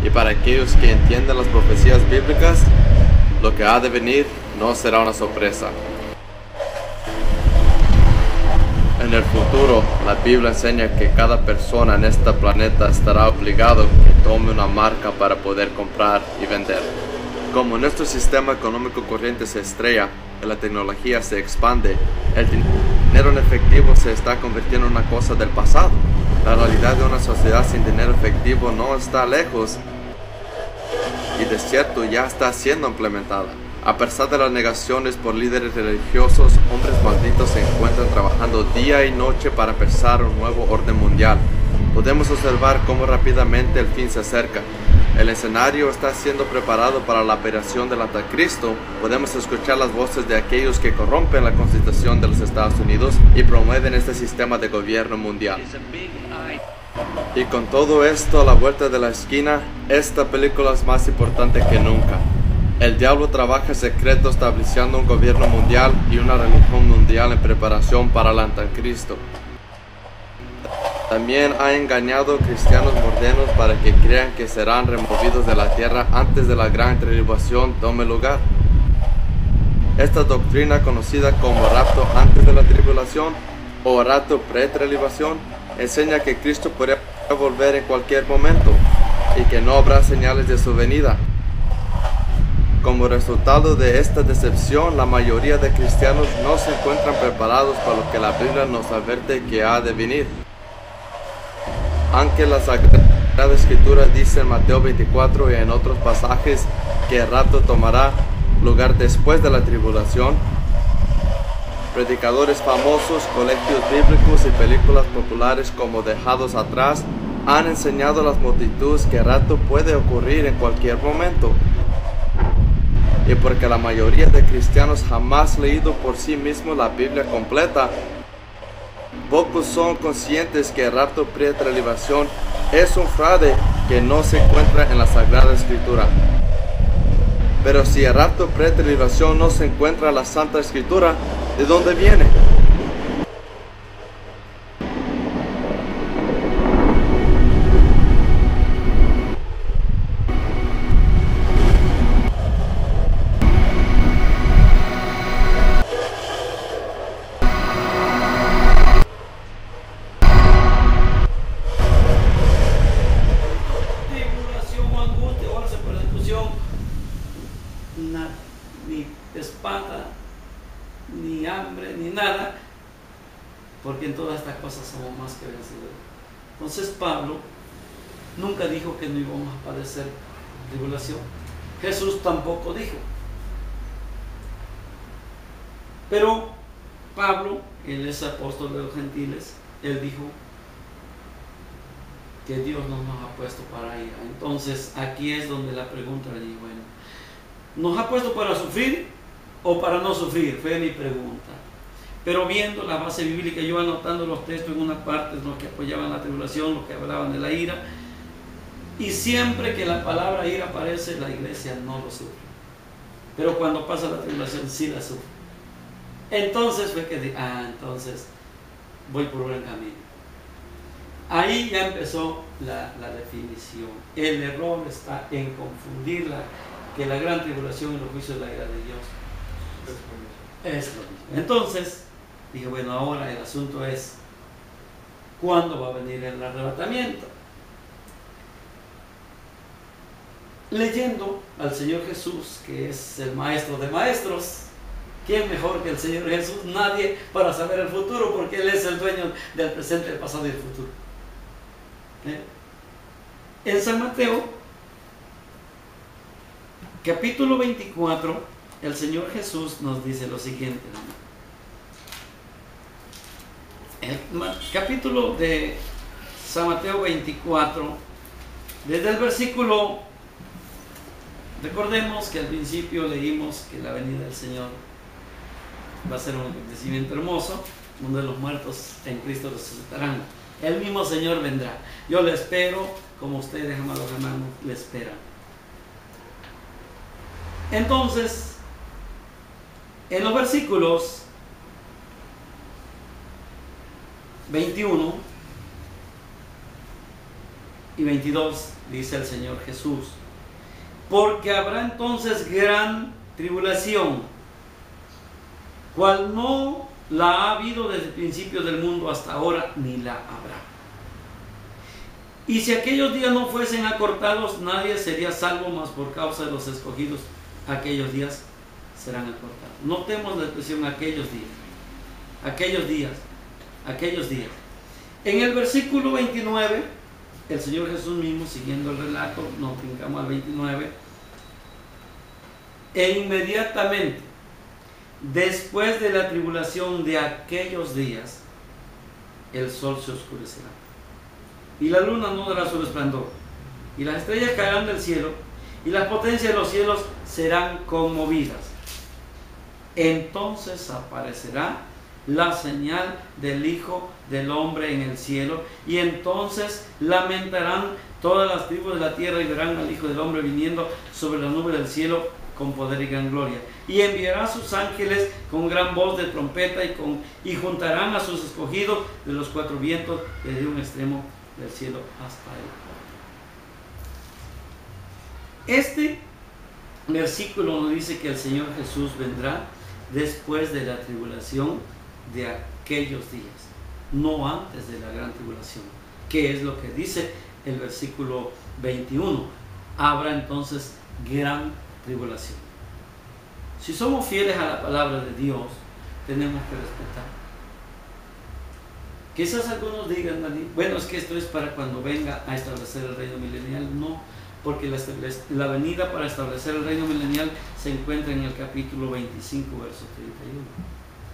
Y para aquellos que entienden las profecías bíblicas, lo que ha de venir no será una sorpresa. En el futuro, la Biblia enseña que cada persona en este planeta estará obligado que tome una marca para poder comprar y vender. Como nuestro sistema económico corriente se estrella y la tecnología se expande, el dinero en efectivo se está convirtiendo en una cosa del pasado. La realidad de una sociedad sin dinero efectivo no está lejos y de cierto ya está siendo implementada. A pesar de las negaciones por líderes religiosos, hombres malditos se encuentran trabajando día y noche para empezar un nuevo orden mundial. Podemos observar cómo rápidamente el fin se acerca. El escenario está siendo preparado para la aparición del anticristo. Podemos escuchar las voces de aquellos que corrompen la Constitución de los Estados Unidos y promueven este sistema de gobierno mundial. Y con todo esto a la vuelta de la esquina, esta película es más importante que nunca. El diablo trabaja en secreto estableciendo un gobierno mundial y una religión mundial en preparación para el anticristo. También ha engañado a cristianos modernos para que crean que serán removidos de la tierra antes de la gran tribulación tome lugar. Esta doctrina, conocida como rapto antes de la tribulación o rapto pre-tribulación, enseña que Cristo podría volver en cualquier momento y que no habrá señales de su venida. Como resultado de esta decepción, la mayoría de cristianos no se encuentran preparados para lo que la Biblia nos advierte que ha de venir. Aunque la Sagrada Escritura dice en Mateo 24 y en otros pasajes que el rapto tomará lugar después de la tribulación, predicadores famosos, colegios bíblicos y películas populares como Dejados Atrás han enseñado a las multitudes que el rapto puede ocurrir en cualquier momento. Y porque la mayoría de cristianos jamás han leído por sí mismos la Biblia completa, pocos son conscientes que el rapto pre-tribulación es un fraude que no se encuentra en la Sagrada Escritura. Pero si el rapto pre-tribulación no se encuentra en la Santa Escritura, ¿de dónde viene? Ni espada, ni hambre, ni nada, porque en todas estas cosas somos más que vencedores. Entonces Pablo nunca dijo que no íbamos a padecer tribulación. Jesús tampoco dijo. Pero Pablo, él es apóstol de los gentiles, él dijo que Dios no nos ha puesto para ira. Entonces aquí es donde la pregunta le digo, bueno, ¿nos ha puesto para sufrir o para no sufrir? Fue mi pregunta. Pero viendo la base bíblica, yo anotando los textos en una parte, los que apoyaban la tribulación, los que hablaban de la ira, y siempre que la palabra ira aparece, la iglesia no lo sufre. Pero cuando pasa la tribulación, sí la sufre. Entonces fue que dije, entonces voy por buen camino. Ahí ya empezó la definición. El error está en confundirla, que la gran tribulación y los juicios de la ira de Dios es lo mismo. Entonces dije, bueno, ahora el asunto es ¿cuándo va a venir el arrebatamiento? Leyendo al Señor Jesús, que es el maestro de maestros, ¿quién mejor que el Señor Jesús? Nadie para saber el futuro, porque Él es el dueño del presente, del pasado y del futuro. En San Mateo capítulo 24, el Señor Jesús nos dice lo siguiente. El capítulo de San Mateo 24, desde el versículo, recordemos que al principio leímos que la venida del Señor va a ser un acontecimiento hermoso, donde los muertos en Cristo resucitarán. El mismo Señor vendrá. Yo le espero, como ustedes, amados hermanos, le esperan. Entonces, en los versículos 21 y 22 dice el Señor Jesús. Porque habrá entonces gran tribulación, cual no la ha habido desde el principio del mundo hasta ahora, ni la habrá. Y si aquellos días no fuesen acortados, nadie sería salvo, más por causa de los escogidos, aquellos días serán acortados. Notemos la expresión aquellos días, aquellos días, aquellos días. En el versículo 29, el Señor Jesús mismo, siguiendo el relato, nos brincamos al 29, e inmediatamente después de la tribulación de aquellos días, el sol se oscurecerá y la luna no dará su resplandor, y las estrellas caerán del cielo, y las potencias de los cielos serán conmovidas. Entonces aparecerá la señal del Hijo del Hombre en el cielo, y entonces lamentarán todas las tribus de la tierra y verán al Hijo del Hombre viniendo sobre la nube del cielo con poder y gran gloria. Y enviará a sus ángeles con gran voz de trompeta y juntarán a sus escogidos de los cuatro vientos desde un extremo del cielo hasta el otro. Este versículo nos dice que el Señor Jesús vendrá después de la tribulación de aquellos días, no antes de la gran tribulación, que es lo que dice el versículo 21. Habrá entonces gran tribulación. Si somos fieles a la palabra de Dios, tenemos que respetar. Quizás algunos digan, bueno, es que esto es para cuando venga a establecer el reino milenial. No, porque la venida para establecer el reino milenial se encuentra en el capítulo 25, verso 31.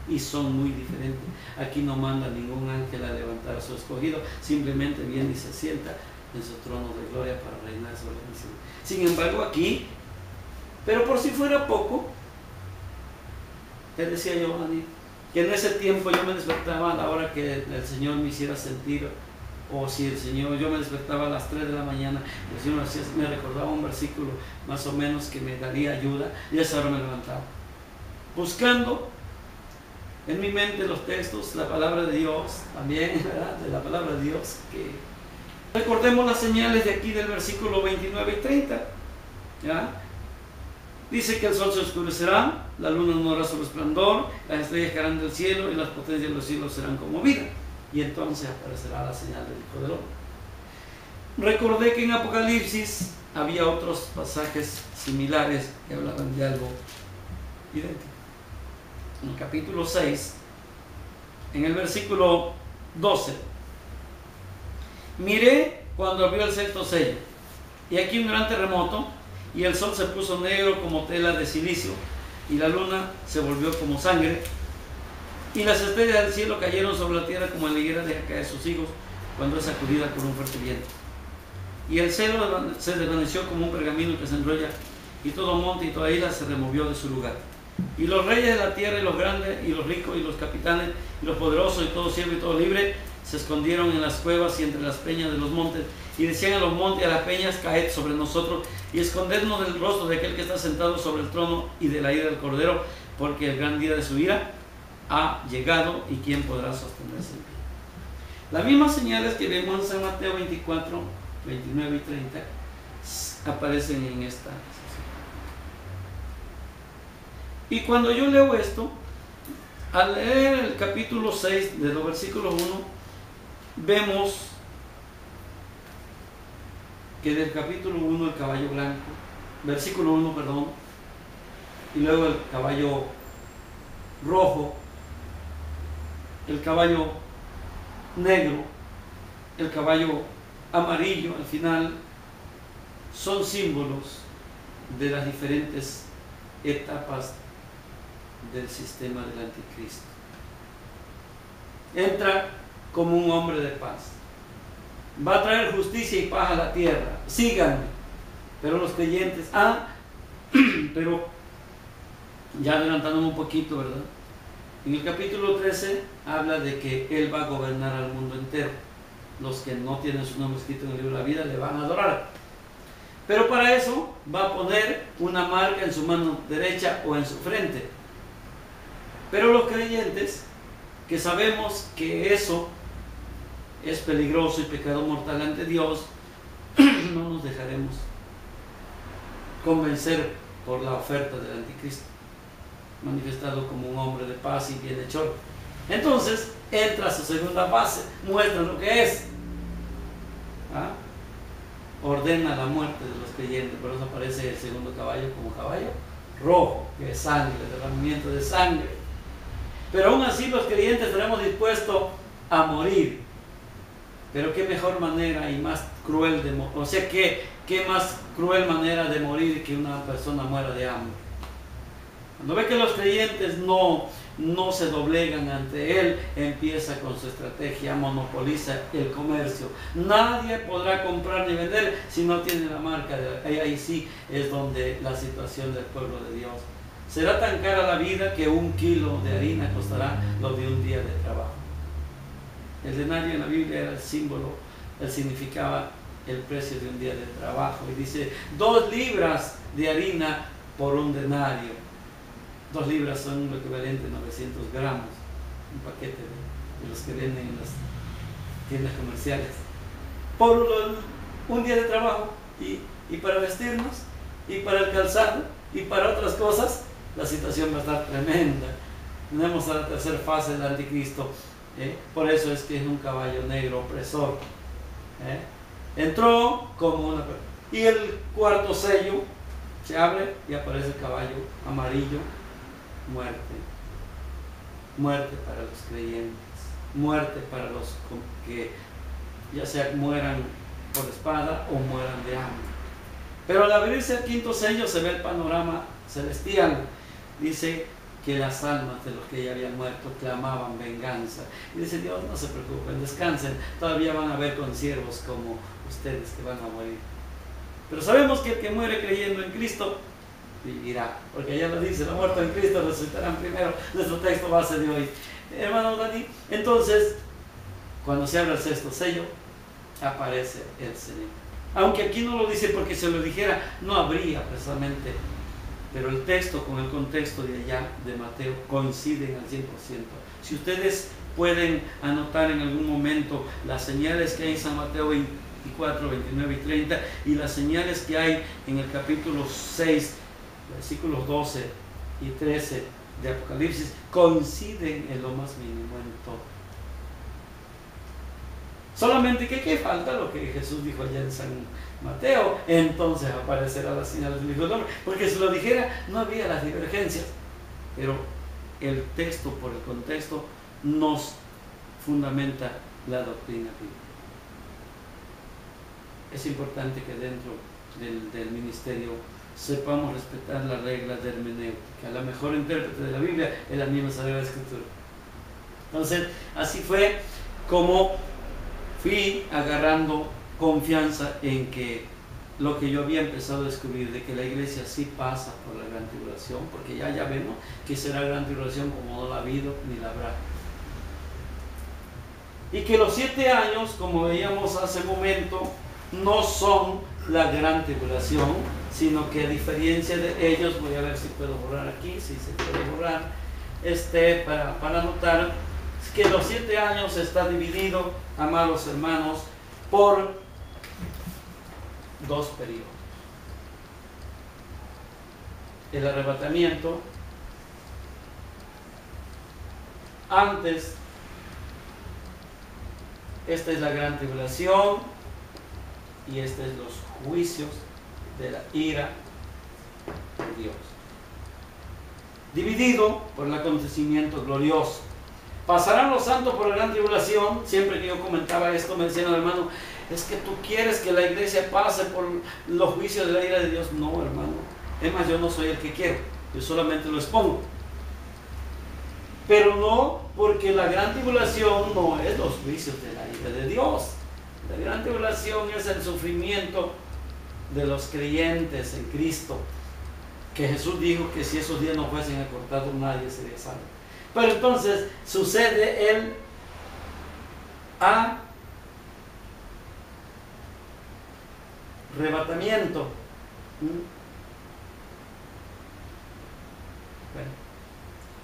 Y son muy diferentes. Aquí no manda ningún ángel a levantar a su escogido, simplemente viene y se sienta en su trono de gloria para reinar sobre la nación. Sin embargo, aquí, pero por si fuera poco, te decía yo, Dani, que en ese tiempo yo me despertaba a la hora que el Señor me hiciera sentir, o si el Señor, yo me despertaba a las 3 de la mañana, el Señor me recordaba un versículo más o menos que me daría ayuda, y a esa hora me levantaba, buscando en mi mente los textos, la palabra de Dios, también, ¿verdad? De la palabra de Dios, que recordemos las señales de aquí del versículo 29 y 30, ¿ya? Dice que el sol se oscurecerá, la luna no dará su resplandor, las estrellas caerán del cielo y las potencias de los cielos serán conmovidas. Y entonces aparecerá la señal del Hijo del Hombre. Recordé que en Apocalipsis había otros pasajes similares que hablaban de algo idéntico. En el capítulo 6, en el versículo 12, miré cuando abrió el sexto sello, y aquí un gran terremoto, y el sol se puso negro como tela de silicio, y la luna se volvió como sangre, y las estrellas del cielo cayeron sobre la tierra como la higuera deja caer sus higos cuando es sacudida por un fuerte viento. Y el cielo se desvaneció como un pergamino que se enrolla, y todo monte y toda isla se removió de su lugar. Y los reyes de la tierra, y los grandes, y los ricos, y los capitanes, y los poderosos, y todo siervo y todo libre, se escondieron en las cuevas y entre las peñas de los montes, y decían a los montes y a las peñas: caed sobre nosotros, y escondednos del rostro de aquel que está sentado sobre el trono y de la ira del Cordero, porque el gran día de su ira ha llegado, y quién podrá sostenerse en pie. Las mismas señales que vemos en San Mateo 24, 29 y 30 aparecen en esta sección. Y cuando yo leo esto, al leer el capítulo 6 de los versículos 1, vemos que del capítulo 1 el caballo blanco, versículo 1, perdón, y luego el caballo rojo, el caballo negro, el caballo amarillo al final, son símbolos de las diferentes etapas del sistema del anticristo. Entra como un hombre de paz, va a traer justicia y paz a la tierra, síganme. Pero los creyentes, pero ya adelantándonos un poquito, ¿verdad? En el capítulo 13 habla de que Él va a gobernar al mundo entero. Los que no tienen su nombre escrito en el libro de la vida le van a adorar. Pero para eso va a poner una marca en su mano derecha o en su frente. Pero los creyentes, que sabemos que eso es peligroso y pecado mortal ante Dios, no nos dejaremos convencer por la oferta del anticristo, manifestado como un hombre de paz y bienhechor. Entonces entra a su segunda fase, muestra lo que es. Ordena la muerte de los creyentes. Por eso aparece el segundo caballo como caballo rojo, que es sangre, derramamiento de sangre. Pero aún así los creyentes estaremos dispuestos a morir. Pero qué mejor manera y más cruel de morir. O sea, qué más cruel manera de morir que una persona muera de hambre. Cuando ve que los creyentes no se doblegan ante él, empieza con su estrategia, monopoliza el comercio. Nadie podrá comprar ni vender si no tiene la marca. Ahí sí es donde la situación del pueblo de Dios. Será tan cara la vida que 1 kilo de harina costará lo de un día de trabajo. El denario en la Biblia era el símbolo, significaba el precio de un día de trabajo. Y dice 2 libras de harina por 1 denario. 2 libras son lo equivalente a 900 gramos. Un paquete de los que venden en las tiendas comerciales. Por un día de trabajo. Y para vestirnos, y para el calzado, y para otras cosas, la situación va a estar tremenda. Tenemos a la tercera fase del anticristo. Por eso es que es un caballo negro opresor. Entró como una... Y el cuarto sello se abre y aparece el caballo amarillo. Muerte. Muerte para los creyentes. Muerte para los que ya sea mueran por espada o mueran de hambre. Pero al abrirse el quinto sello se ve el panorama celestial. Dice que las almas de los que ya habían muerto clamaban venganza. Y dice Dios, no se preocupen, descansen, todavía van a haber consiervos como ustedes que van a morir. Pero sabemos que el que muere creyendo en Cristo vivirá, porque ya lo dice, los muertos en Cristo resucitarán primero. Nuestro texto base de hoy, hermano Dani. Entonces, cuando se abre el sexto sello, aparece el Señor. Aunque aquí no lo dice, porque si lo dijera no habría precisamente. Pero el texto con el contexto de allá, de Mateo, coinciden al 100%. Si ustedes pueden anotar en algún momento las señales que hay en San Mateo 24, 29 y 30 y las señales que hay en el capítulo 6, versículos 12 y 13 de Apocalipsis, coinciden en lo más mínimo en todo. Solamente que ¿qué falta? Lo que Jesús dijo allá en San Mateo, entonces aparecerá la señal del Hijo del Hombre, porque si lo dijera no había las divergencias, pero el texto por el contexto nos fundamenta la doctrina bíblica. Es importante que dentro del ministerio sepamos respetar las reglas de hermenéutica. La mejor intérprete de la Biblia es la misma Sagrada Escritura. Entonces así fue como fui agarrando confianza en que lo que yo había empezado a descubrir, de que la iglesia sí pasa por la gran tribulación, porque ya vemos que será gran tribulación como no la ha habido ni la habrá. Y que los 7 años, como veíamos hace un momento, no son la gran tribulación, sino que a diferencia de ellos, voy a ver si puedo borrar aquí, si se puede borrar, para anotar que los 7 años está dividido, amados hermanos, por 2 periodos. El arrebatamiento, antes, esta es la gran tribulación y estos es los juicios de la ira de Dios. Dividido por el acontecimiento glorioso. Pasarán los santos por la gran tribulación. Siempre que yo comentaba esto me decían, hermano, es que tú quieres que la iglesia pase por los juicios de la ira de Dios. No, hermano, es más, yo no soy el que quiero, yo solamente lo expongo. Pero no, porque la gran tribulación no es los juicios de la ira de Dios. La gran tribulación es el sufrimiento de los creyentes en Cristo, que Jesús dijo que si esos días no fuesen acortados nadie sería salvo. Pero entonces sucede el arrebatamiento.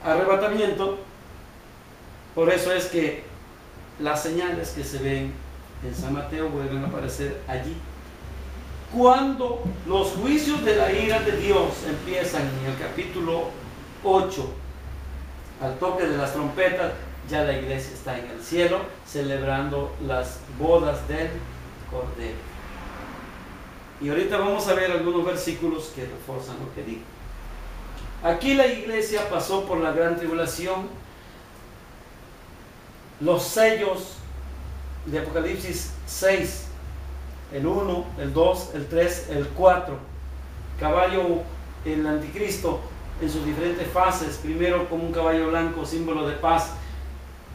Arrebatamiento. Por eso es que las señales que se ven en San Mateo vuelven a aparecer allí. Cuando los juicios de la ira de Dios empiezan en el capítulo 8, al toque de las trompetas, ya la iglesia está en el cielo celebrando las bodas del Cordero. Y ahorita vamos a ver algunos versículos que refuerzan lo que digo. Aquí la iglesia pasó por la gran tribulación. Los sellos de Apocalipsis 6, el 1, el 2, el 3, el 4. Caballo, el anticristo en sus diferentes fases. Primero como un caballo blanco, símbolo de paz.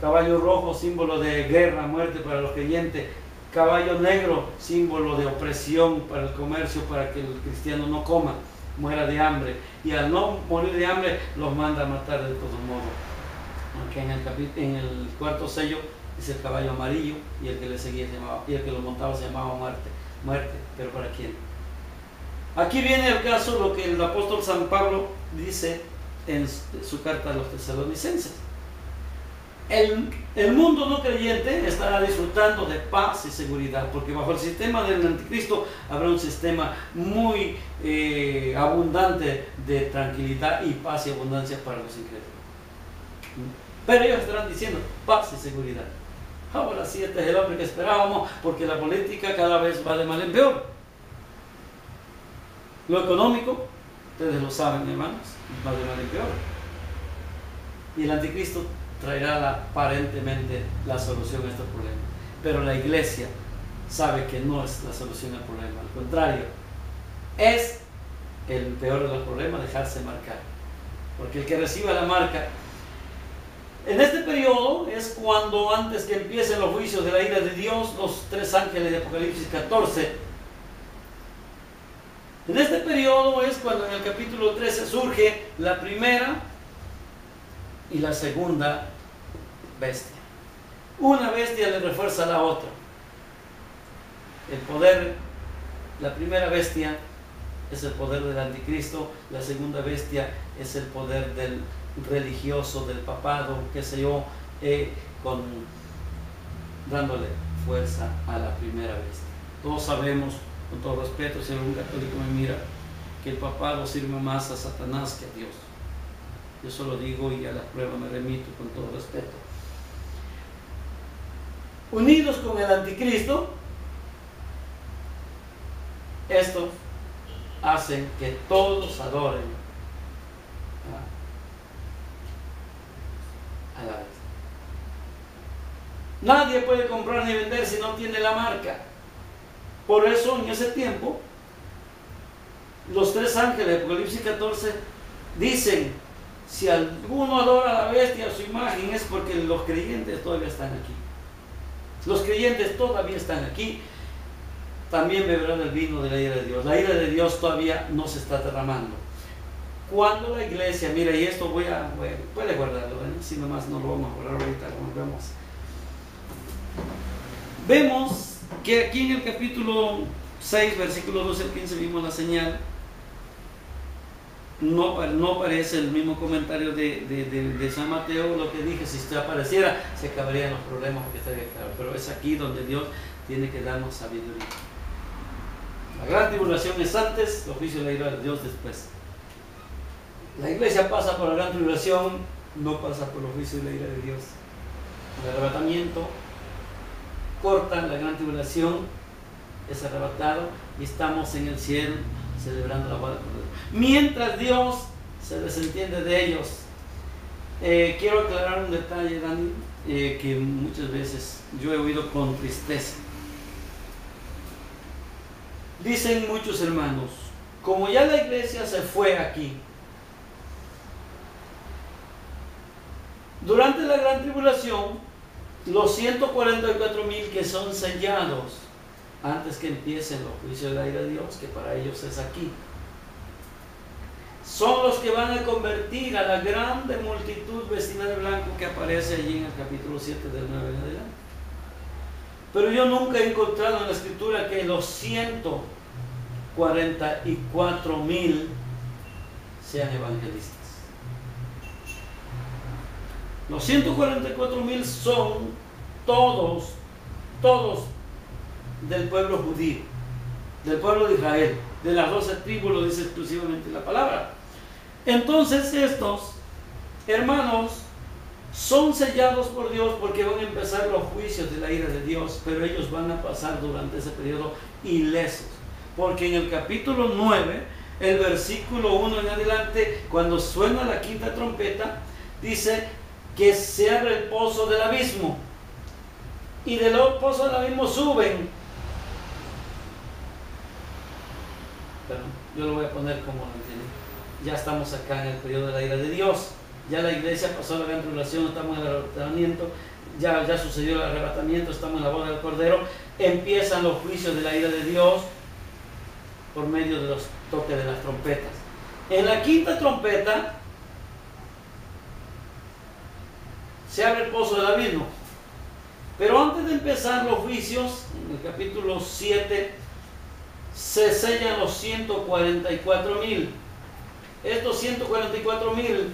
Caballo rojo, símbolo de guerra, muerte para los creyentes. Caballo negro, símbolo de opresión para el comercio, para que el cristiano no coma, muera de hambre. Y al no morir de hambre, los manda a matar de todos modos. Aunque en el cuarto sello dice el caballo amarillo, y el que le seguía se llamaba, y el que lo montaba se llamaba muerte. ¿Pero para quién? Aquí viene el caso, lo que el apóstol San Pablo dice en su carta a los tesalonicenses. El mundo no creyente estará disfrutando de paz y seguridad, porque bajo el sistema del anticristo habrá un sistema muy abundante de tranquilidad y paz y abundancia para los incrédulos. Pero ellos estarán diciendo paz y seguridad. Ahora sí, este es el hombre que esperábamos, porque la política cada vez va de mal en peor. Lo económico, ustedes lo saben, hermanos, va de mal en peor. Y el anticristo traerá aparentemente la solución a estos problemas. Pero la iglesia sabe que no es la solución al problema. Al contrario, es el peor de los problemas dejarse marcar. Porque el que reciba la marca, en este periodo es cuando, antes que empiecen los juicios de la ira de Dios, los tres ángeles de Apocalipsis 14, en este periodo es cuando en el capítulo 13 surge la primera y la segunda bestia. Una bestia le refuerza a la otra. El poder, la primera bestia es el poder del anticristo, la segunda bestia es el poder del religioso, del papado, qué sé yo, dándole fuerza a la primera bestia. Todos sabemos, con todo respeto, si algún católico me mira, que el papado sirve más a Satanás que a Dios. Yo solo digo y a las pruebas me remito con todo respeto. Unidos con el anticristo, estos hacen que todos adoren a la vez. Nadie puede comprar ni vender si no tiene la marca. Por eso en ese tiempo los tres ángeles de Apocalipsis 14 dicen: si alguno adora a la bestia, a su imagen, es porque los creyentes todavía están aquí. Los creyentes todavía están aquí. También beberán el vino de la ira de Dios. La ira de Dios todavía no se está derramando. Cuando la iglesia, mira, y esto puede guardarlo, ¿eh? Si nomás no lo vamos a guardar ahorita, como vemos. Vemos que aquí en el capítulo 6, versículo 12 al 15, vimos la señal. No aparece el mismo comentario de San Mateo. Lo que dije, si esto apareciera, se acabarían los problemas, porque estaría claro. Pero es aquí donde Dios tiene que darnos sabiduría. La gran tribulación es antes, los juicios de la ira de Dios después. La iglesia pasa por la gran tribulación, no pasa por los juicios de la ira de Dios. El arrebatamiento corta la gran tribulación, es arrebatado y estamos en el cielo celebrando la boda del Cordero. Mientras Dios se desentiende de ellos. Quiero aclarar un detalle, Dani, que muchas veces yo he oído con tristeza. Dicen muchos hermanos, como ya la iglesia se fue aquí, durante la gran tribulación, los 144,000 que son sellados antes que empiecen los juicios de la ira de Dios, que para ellos es aquí, son los que van a convertir a la grande multitud vestida de blanco que aparece allí en el capítulo 7 del 9 en adelante. Pero yo nunca he encontrado en la escritura que los 144,000 sean evangelistas. Los 144,000 son todos del pueblo judío. del pueblo de Israel. De las 12 tribus lo dice exclusivamente la palabra. Entonces estos hermanos son sellados por Dios porque van a empezar los juicios de la ira de Dios, pero ellos van a pasar durante ese periodo ilesos. Porque en el capítulo 9, el versículo 1 en adelante, cuando suena la quinta trompeta, dice que se abre el pozo del abismo. Y del pozo del abismo suben. Perdón, yo lo voy a poner como lo entienden. Ya estamos acá en el periodo de la ira de Dios. Ya la iglesia pasó la gran tribulación, estamos en el arrebatamiento, ya sucedió el arrebatamiento, estamos en la boda del Cordero. Empiezan los juicios de la ira de Dios por medio de los toques de las trompetas. En la quinta trompeta se abre el pozo del abismo. Pero antes de empezar los juicios, en el capítulo 7, se sellan los 144,000. Estos 144,000,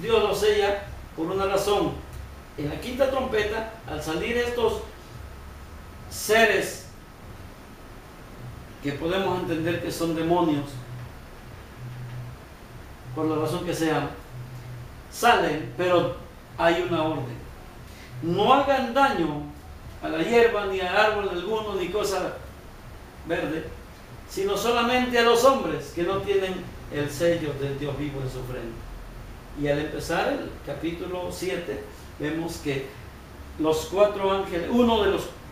Dios los sella por una razón. En la quinta trompeta, al salir estos seres que podemos entender que son demonios, por la razón que sea, salen, pero hay una orden: no hagan daño a la hierba, ni al árbol alguno, ni cosa verde, sino solamente a los hombres que no tienen el sello del Dios vivo en su frente. Y al empezar el capítulo 7, vemos que los 4 ángeles,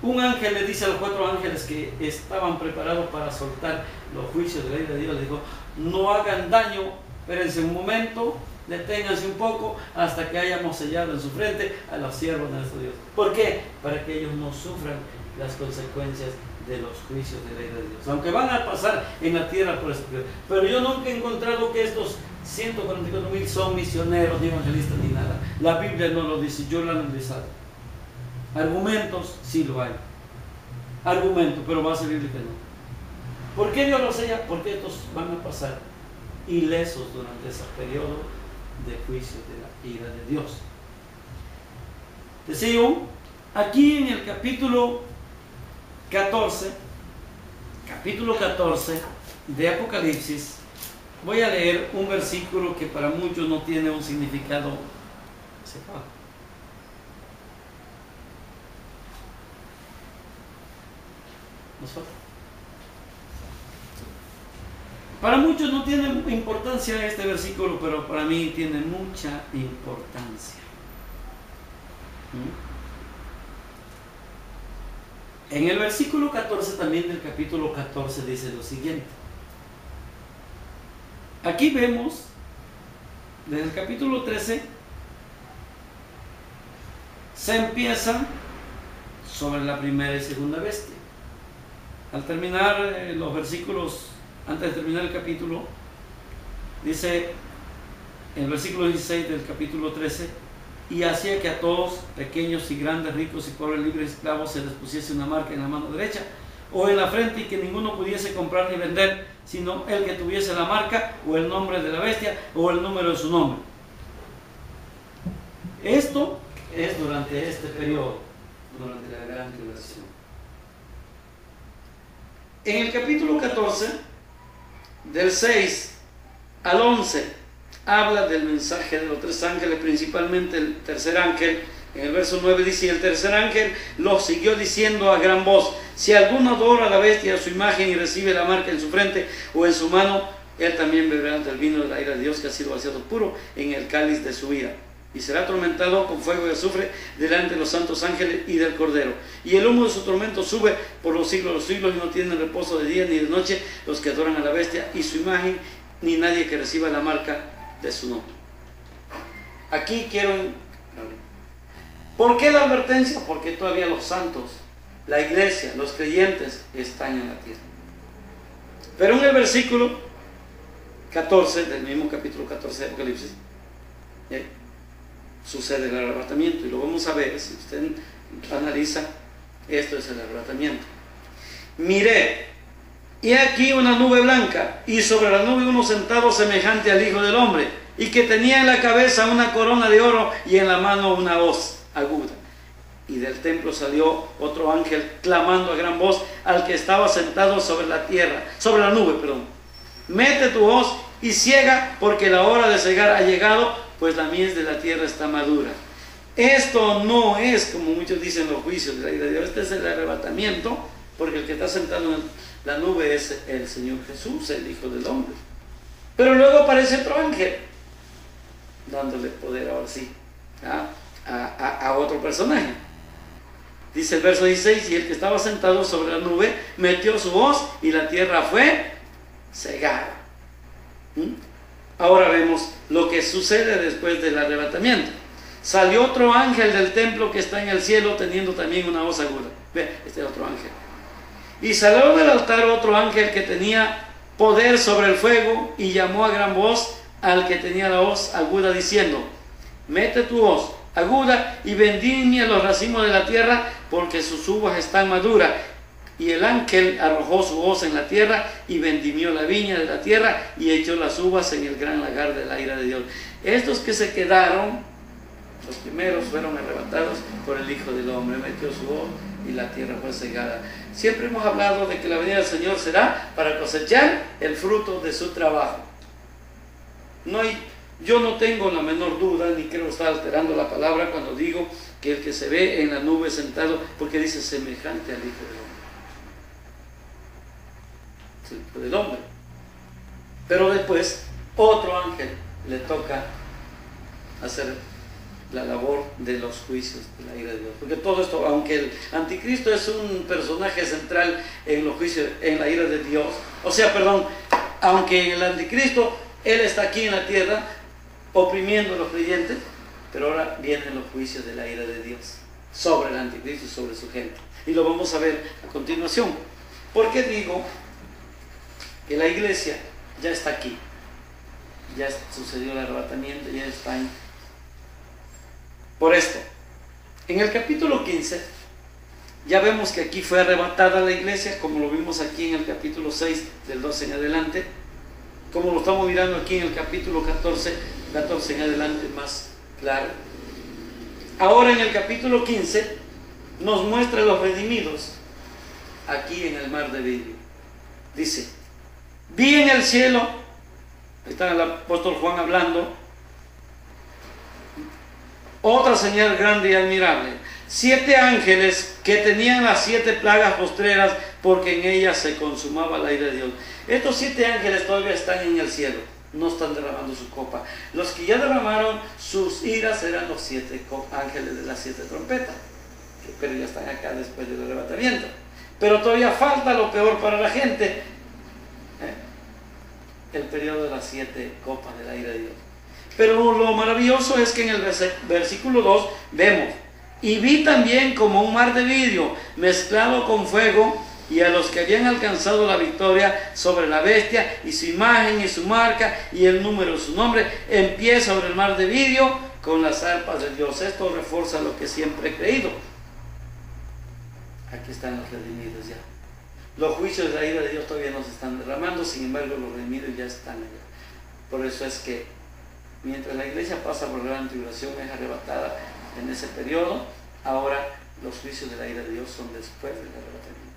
un ángel le dice a los 4 ángeles que estaban preparados para soltar los juicios de la ira de Dios, le dijo: no hagan daño, espérense un momento, deténganse un poco hasta que hayamos sellado en su frente a los siervos de nuestro Dios. ¿Por qué? Para que ellos no sufran las consecuencias de los juicios de la ira de Dios, aunque van a pasar en la tierra por este periodo. Pero yo nunca he encontrado que estos 144,000 son misioneros, ni evangelistas, ni nada. La Biblia no lo dice, yo lo he analizado. Argumentos sí lo hay, argumentos, pero base bíblica no. ¿Por qué Dios lo sella? Porque estos van a pasar ilesos durante ese periodo de juicio de la ira de Dios. Decía yo, aquí en el capítulo 14 de Apocalipsis, voy a leer un versículo que para muchos no tiene un significado separado. Para muchos no tiene importancia este versículo, pero para mí tiene mucha importancia. En el versículo 14 también del capítulo 14 dice lo siguiente. Aquí vemos, desde el capítulo 13, se empieza sobre la primera y segunda bestia. Al terminar los versículos, antes de terminar el capítulo, dice en el versículo 16 del capítulo 13: y hacía que a todos, pequeños y grandes, ricos y pobres, libres y esclavos, se les pusiese una marca en la mano derecha o en la frente, y que ninguno pudiese comprar ni vender, sino el que tuviese la marca o el nombre de la bestia o el número de su nombre. Esto es durante este periodo, durante la gran tribulación. En el capítulo 14, del 6 al 11, habla del mensaje de los 3 ángeles, principalmente el tercer ángel. En el verso 9 dice: y el tercer ángel los siguió diciendo a gran voz: si alguno adora a la bestia, a su imagen, y recibe la marca en su frente o en su mano, él también beberá del vino de la ira de Dios, que ha sido vaciado puro en el cáliz de su ira, y será atormentado con fuego y azufre delante de los santos ángeles y del Cordero. Y el humo de su tormento sube por los siglos de los siglos, y no tienen reposo de día ni de noche los que adoran a la bestia y su imagen, ni nadie que reciba la marca de su nombre. Aquí quiero... ¿Por qué la advertencia? Porque todavía los santos, la iglesia, los creyentes están en la tierra. Pero en el versículo 14 del mismo capítulo 14 de Apocalipsis, sucede el arrebatamiento, y lo vamos a ver. Si usted analiza, esto es el arrebatamiento. Miré, y aquí una nube blanca, y sobre la nube uno sentado semejante al Hijo del Hombre, y que tenía en la cabeza una corona de oro y en la mano una hoz aguda. Y del templo salió otro ángel clamando a gran voz al que estaba sentado sobre la tierra, sobre la nube, perdón. Mete tu hoz y ciega, porque la hora de cegar ha llegado, pues la mies de la tierra está madura. Esto no es, como muchos dicen, los juicios de la ira de Dios. Este es el arrebatamiento, porque el que está sentado en la nube es el Señor Jesús, el Hijo del Hombre. Pero luego aparece otro ángel, dándole poder ahora sí a otro personaje. Dice el verso 16, y el que estaba sentado sobre la nube metió su hoz y la tierra fue cegada. Ahora vemos lo que sucede después del arrebatamiento. Salió otro ángel del templo que está en el cielo teniendo también una hoz aguda. Ve, este es otro ángel. Y salió del altar otro ángel que tenía poder sobre el fuego y llamó a gran voz al que tenía la hoz aguda diciendo: mete tu hoz aguda y vendimia los racimos de la tierra, porque sus uvas están maduras. Y el ángel arrojó su hoz en la tierra y vendimió la viña de la tierra y echó las uvas en el gran lagar de la ira de Dios. Estos que se quedaron, los primeros, fueron arrebatados por el Hijo del Hombre. Metió su hoz y la tierra fue cegada. Siempre hemos hablado de que la venida del Señor será para cosechar el fruto de su trabajo. Yo no tengo la menor duda, ni creo estar alterando la palabra cuando digo que el que se ve en la nube sentado, porque dice semejante al Hijo del Hombre. Es el Hijo del Hombre. Pero después, otro ángel le toca hacer la labor de los juicios de la ira de Dios. Porque todo esto, aunque el anticristo es un personaje central en los juicios, en la ira de Dios, aunque en el anticristo él está aquí en la tierra oprimiendo a los creyentes, pero ahora vienen los juicios de la ira de Dios sobre el anticristo y sobre su gente. Y lo vamos a ver a continuación. ¿Por qué digo que la iglesia ya está aquí? Ya sucedió el arrebatamiento, ya está ahí. Por esto, en el capítulo 15, ya vemos que aquí fue arrebatada la iglesia, como lo vimos aquí en el capítulo 6, del 12 en adelante, como lo estamos mirando aquí en el capítulo 14 en adelante, más claro. Ahora en el capítulo 15 nos muestra los redimidos aquí en el mar de vidrio. Dice: vi en el cielo, ahí está el apóstol Juan hablando, otra señal grande y admirable, 7 ángeles que tenían las 7 plagas postreras, porque en ellas se consumaba la ira de Dios. Estos 7 ángeles todavía están en el cielo, no están derramando su copa. Los que ya derramaron sus iras eran los 7 ángeles de las 7 trompetas, pero ya están acá después del arrebatamiento. Pero todavía falta lo peor para la gente, el periodo de las 7 copas de la ira de Dios. Pero lo maravilloso es que en el versículo 2 vemos: y vi también como un mar de vidrio mezclado con fuego, y a los que habían alcanzado la victoria sobre la bestia y su imagen y su marca y el número de su nombre, en pie sobre el mar de vidrio con las arpas de Dios. Esto refuerza lo que siempre he creído. Aquí están los redimidos ya. Los juicios de la ira de Dios todavía no se están derramando, sin embargo los redimidos ya están allá. Por eso es que mientras la iglesia pasa por la gran tribulación, es arrebatada en ese periodo, ahora los juicios de la ira de Dios son después del arrebatamiento.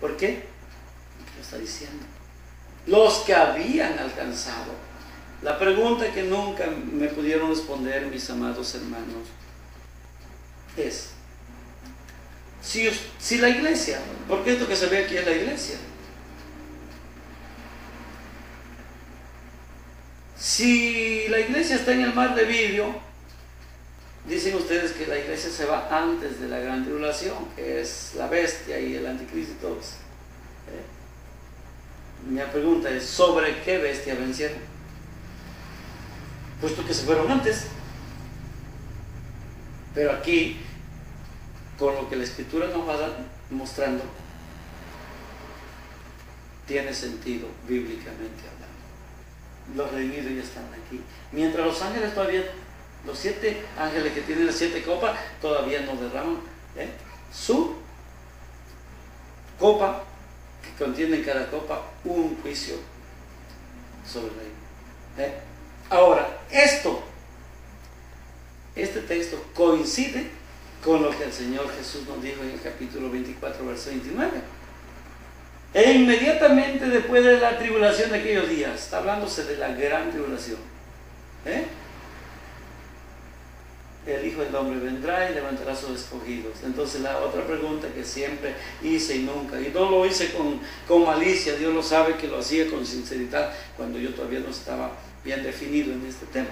¿Por qué? Lo está diciendo. Los que habían alcanzado. La pregunta que nunca me pudieron responder, mis amados hermanos, es: si la iglesia, porque esto que se ve aquí es la iglesia, si la iglesia está en el mar de vidrio, dicen ustedes que la iglesia se va antes de la gran tribulación, que es la bestia y el anticristo y todo eso. Mi pregunta es: ¿sobre qué bestia vencieron? Puesto que se fueron antes. Pero aquí, con lo que la escritura nos va mostrando, tiene sentido bíblicamente hablando. Los redimidos ya están aquí. Mientras los ángeles todavía, los 7 ángeles que tienen las 7 copas, todavía no derraman su copa, que contiene en cada copa un juicio sobre la ira. Ahora, este texto coincide con lo que el Señor Jesús nos dijo en el capítulo 24, verso 29. E inmediatamente después de la tribulación de aquellos días, está hablándose de la gran tribulación, el Hijo del Hombre vendrá y levantará a sus escogidos. Entonces la otra pregunta que siempre hice y nunca, y no lo hice con malicia, Dios lo sabe que lo hacía con sinceridad cuando yo todavía no estaba bien definido en este tema.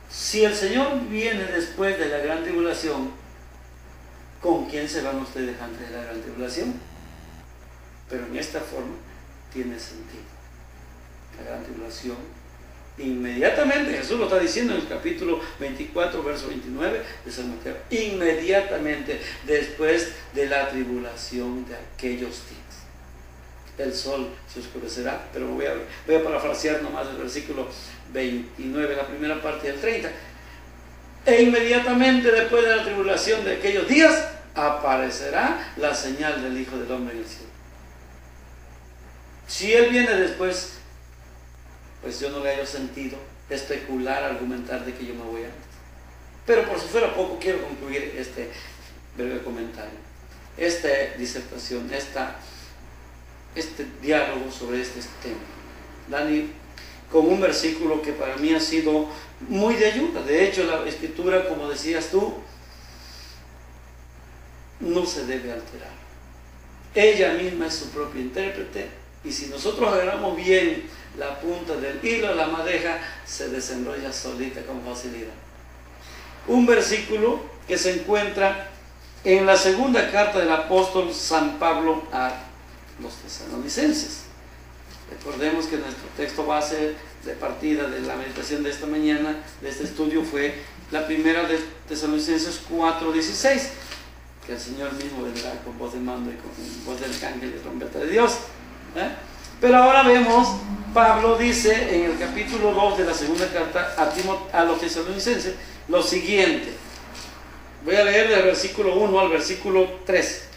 Si el Señor viene después de la gran tribulación, ¿con quién se van ustedes antes de la gran tribulación? Pero en esta forma tiene sentido. La gran tribulación, inmediatamente, Jesús lo está diciendo en el capítulo 24, verso 29 de San Mateo, inmediatamente después de la tribulación de aquellos días. El sol se oscurecerá, pero voy a parafrasear nomás el versículo 29, la primera parte del 30. E inmediatamente después de la tribulación de aquellos días, aparecerá la señal del Hijo del Hombre en el cielo. Si Él viene después, pues yo no le hallo sentido especular, argumentar de que yo me voy antes. Pero por si fuera poco, quiero concluir este breve comentario, esta disertación, este diálogo sobre este tema, Dani, con un versículo que para mí ha sido muy de ayuda. De hecho, la escritura, como decías tú, no se debe alterar. Ella misma es su propia intérprete, y si nosotros agarramos bien la punta del hilo, la madeja se desenrolla solita con facilidad. Un versículo que se encuentra en la segunda carta del apóstol San Pablo a los tesalonicenses. Recordemos que nuestro texto base de partida de la meditación de esta mañana, de este estudio, fue la primera de Tesalonicenses 4:16, que el Señor mismo vendrá con voz de mando y con voz del ángel y trompeta de Dios. Pero ahora vemos, Pablo dice en el capítulo 2 de la segunda carta a los tesalonicenses lo siguiente. Voy a leer del versículo 1 al versículo 3.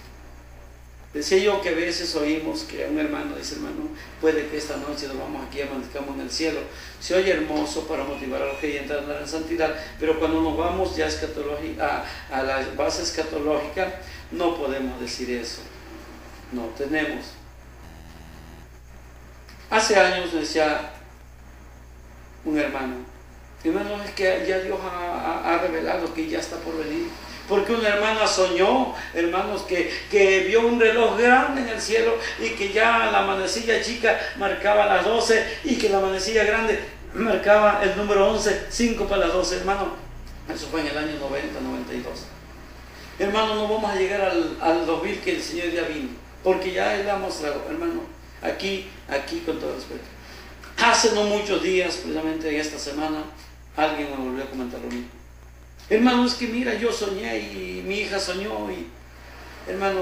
Decía yo que a veces oímos que un hermano dice: hermano, puede que esta noche nos vamos aquí, amanezcamos en el cielo. Se oye hermoso para motivar a los creyentes a andar en santidad, pero cuando nos vamos ya a la base escatológica, no podemos decir eso. No tenemos. Hace años decía un hermano: es que ya Dios ha revelado que ya está por venir. Porque una hermana soñó, hermanos, que vio un reloj grande en el cielo y que ya la manecilla chica marcaba las 12 y que la manecilla grande marcaba el número 11, 5 para las 12, hermano. Eso fue en el año 90, 92. Hermano, no vamos a llegar al 2000 que el Señor ya vino, porque ya Él ha mostrado, hermano, aquí con todo respeto. Hace no muchos días, precisamente en esta semana, alguien me volvió a comentar lo mismo. Hermano, es que mira, yo soñé y mi hija soñó y, hermano,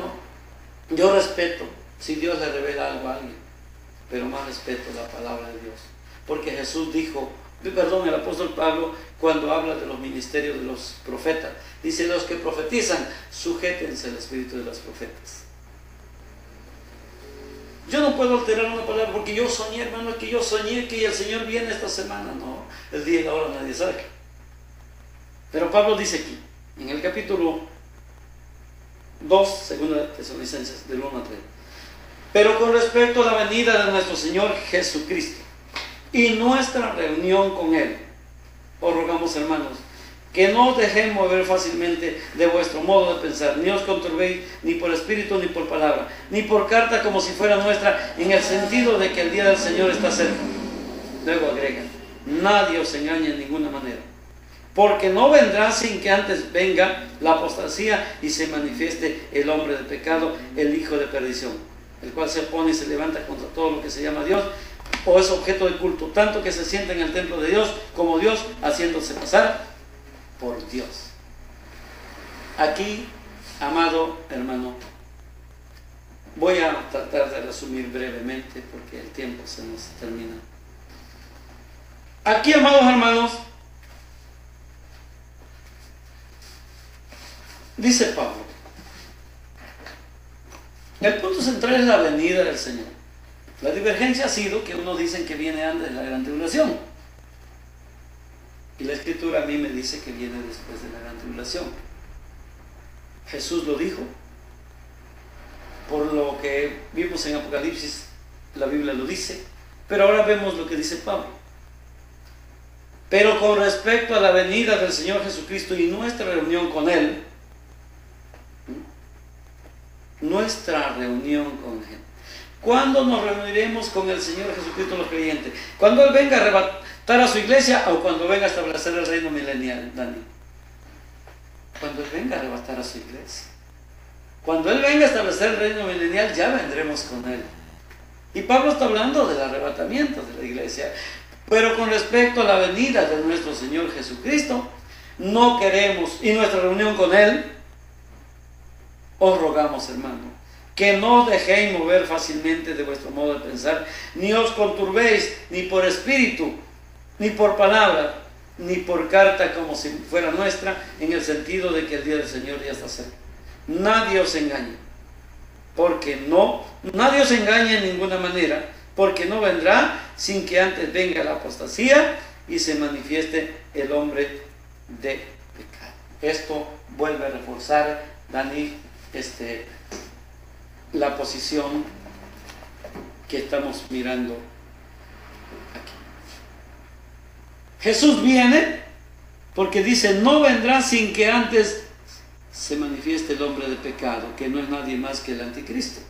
yo respeto si Dios le revela algo a alguien, pero más respeto la palabra de Dios, porque Jesús dijo, el apóstol Pablo, cuando habla de los ministerios de los profetas, dice: los que profetizan, sujétense al espíritu de los profetas. Yo no puedo alterar una palabra porque yo soñé, hermano, es que yo soñé que el Señor viene esta semana. No, el día y la hora nadie sabe. Pero Pablo dice aquí, en el capítulo 2, segunda de Tesalonicenses, del 1 a 3. Pero con respecto a la venida de nuestro Señor Jesucristo y nuestra reunión con Él, os rogamos, hermanos, que no os dejéis mover fácilmente de vuestro modo de pensar, ni os conturbéis ni por espíritu ni por palabra, ni por carta como si fuera nuestra, en el sentido de que el día del Señor está cerca. Luego agrega: nadie os engañe en ninguna manera, porque no vendrá sin que antes venga la apostasía y se manifieste el hombre de pecado, el hijo de perdición, el cual se opone y se levanta contra todo lo que se llama Dios o es objeto de culto, tanto que se sienta en el templo de Dios como Dios, haciéndose pasar por Dios. Aquí, amado hermano, voy a tratar de resumir brevemente porque el tiempo se nos termina. Aquí, amados hermanos, dice Pablo, el punto central es la venida del Señor. La divergencia ha sido que unos dicen que viene antes de la gran tribulación. Y la Escritura a mí me dice que viene después de la gran tribulación. Jesús lo dijo. Por lo que vimos en Apocalipsis, la Biblia lo dice. Pero ahora vemos lo que dice Pablo. Pero con respecto a la venida del Señor Jesucristo y nuestra reunión con Él, ¿cuándo nos reuniremos con el Señor Jesucristo los creyentes? ¿Cuando Él venga a arrebatar a su iglesia o cuando venga a establecer el reino milenial, Dani? Cuando Él venga a arrebatar a su iglesia. Cuando Él venga a establecer el reino milenial, ya vendremos con Él. Y Pablo está hablando del arrebatamiento de la iglesia. Pero con respecto a la venida de nuestro Señor Jesucristo, no queremos, y nuestra reunión con Él, os rogamos, hermano, que no dejéis mover fácilmente de vuestro modo de pensar, ni os conturbéis, ni por espíritu, ni por palabra, ni por carta como si fuera nuestra, en el sentido de que el día del Señor ya está cerca. Nadie os engañe, nadie os engañe en ninguna manera, porque no vendrá sin que antes venga la apostasía y se manifieste el hombre de pecado. Esto vuelve a reforzar, Dani, la posición que estamos mirando aquí. Jesús viene porque dice, no vendrá sin que antes se manifieste el hombre de pecado, que no es nadie más que el anticristo,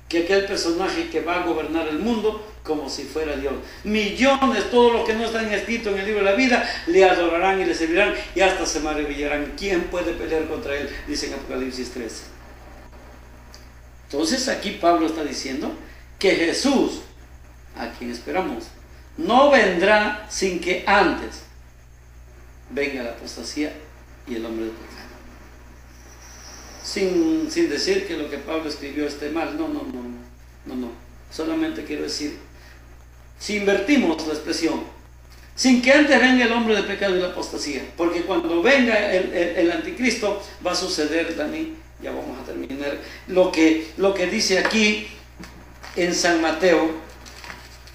que aquel personaje que va a gobernar el mundo como si fuera Dios. Millones, todos los que no están escritos en el libro de la vida, le adorarán y le servirán y hasta se maravillarán. ¿Quién puede pelear contra él? Dice en Apocalipsis 13. Entonces aquí Pablo está diciendo que Jesús, a quien esperamos, no vendrá sin que antes venga la apostasía y el hombre de pecado. Sin decir que lo que Pablo escribió esté mal, no. Solamente quiero decir, si invertimos la expresión, sin que antes venga el hombre de pecado y la apostasía, porque cuando venga el anticristo va a suceder, Dani, ya vamos a terminar, lo que dice aquí en San Mateo,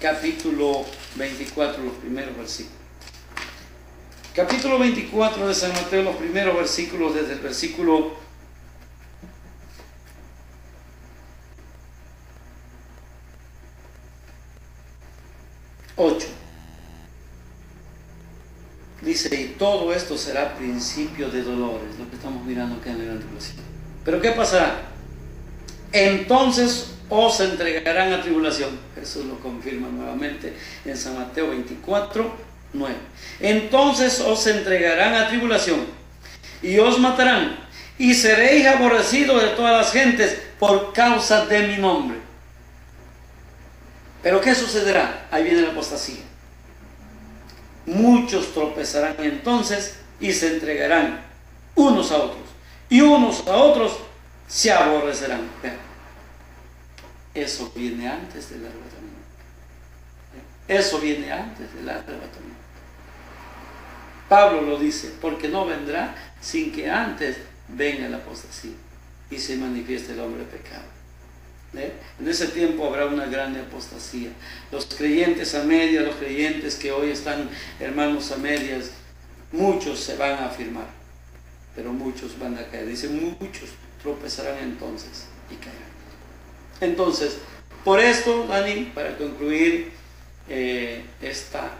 capítulo 24, los primeros versículos. Capítulo 24 de San Mateo, los primeros versículos, desde el versículo 8. Dice, y todo esto será principio de dolores, lo que estamos mirando acá en la gran tribulación. Pero ¿qué pasará? Entonces os entregarán a tribulación. Jesús lo confirma nuevamente en San Mateo 24, 9. Entonces os entregarán a tribulación y os matarán y seréis aborrecidos de todas las gentes por causa de mi nombre. Pero ¿qué sucederá? Ahí viene la apostasía. Muchos tropezarán entonces y se entregarán unos a otros, y unos a otros se aborrecerán. Vean, eso viene antes del arrebatamiento. Eso viene antes del arrebatamiento. Pablo lo dice, porque no vendrá sin que antes venga la apostasía y se manifieste el hombre pecado. En ese tiempo habrá una gran apostasía. Los creyentes a medias, los creyentes que hoy están, hermanos, a medias, muchos se van a afirmar, pero muchos van a caer. Dice, muchos tropezarán entonces y caerán. Entonces, por esto, Dani, para concluir esta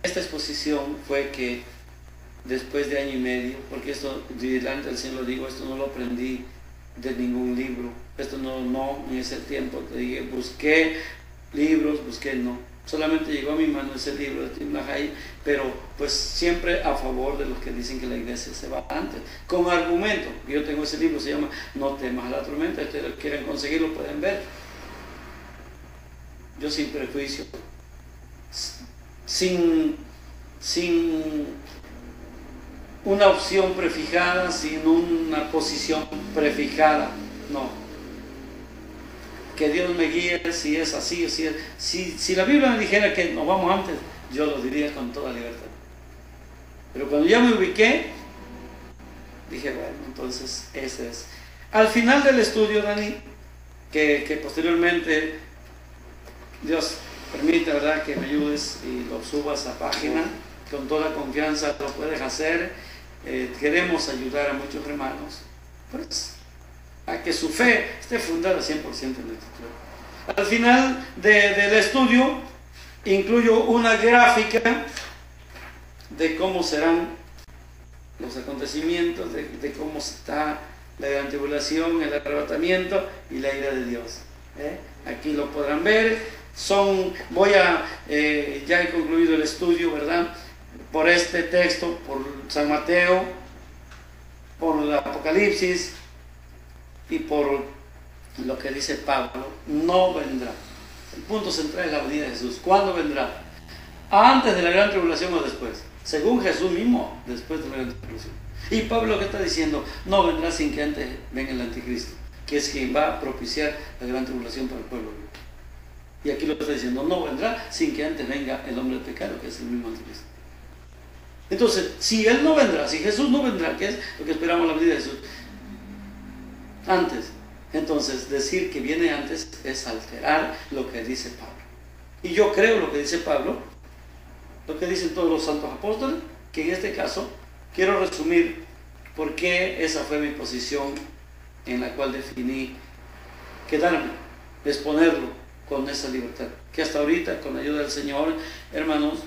exposición, fue que después de año y medio, porque esto, delante del Señor lo digo, esto no lo aprendí de ningún libro, esto no en ese tiempo te dije, busqué libros, no, solamente llegó a mi mano ese libro de Tim LaHaye, pero pues siempre a favor de los que dicen que la iglesia se va antes, con argumento. Yo tengo ese libro, se llama No temas a la tormenta, si ustedes quieren conseguirlo pueden ver. Yo sin prejuicio, sin una opción prefijada, sin una posición prefijada, no. Que Dios me guíe si es así o si la Biblia me dijera que nos vamos antes, yo lo diría con toda libertad. Pero cuando ya me ubiqué, dije, bueno, entonces ese es. Al final del estudio, Dani, que posteriormente Dios permite, ¿verdad?, que me ayudes y lo subas a página. con toda confianza lo puedes hacer. Queremos ayudar a muchos hermanos, pues, a que su fe esté fundada 100% en la Escritura. Al final del estudio incluyo una gráfica de cómo serán los acontecimientos, de cómo está la gran tribulación, el arrebatamiento y la ira de Dios. Aquí lo podrán ver. Ya he concluido el estudio, ¿verdad? Por este texto, por San Mateo, por el Apocalipsis y por lo que dice Pablo. No vendrá. El punto central es la venida de Jesús. ¿Cuándo vendrá? ¿Antes de la gran tribulación o después? Según Jesús mismo, después de la gran tribulación. Y Pablo, ¿qué está diciendo? No vendrá sin que antes venga el anticristo, que es quien va a propiciar la gran tribulación para el pueblo. Y aquí lo está diciendo, no vendrá sin que antes venga el hombre del pecado, que es el mismo anticristo. Entonces, si Él no vendrá, si Jesús no vendrá, que es lo que esperamos la venida de Jesús, antes, entonces decir que viene antes es alterar lo que dice Pablo. Y yo creo lo que dice Pablo, lo que dicen todos los santos apóstoles, que en este caso quiero resumir por qué esa fue mi posición en la cual definí quedarme, exponerlo con esa libertad, que hasta ahorita, con la ayuda del Señor, hermanos,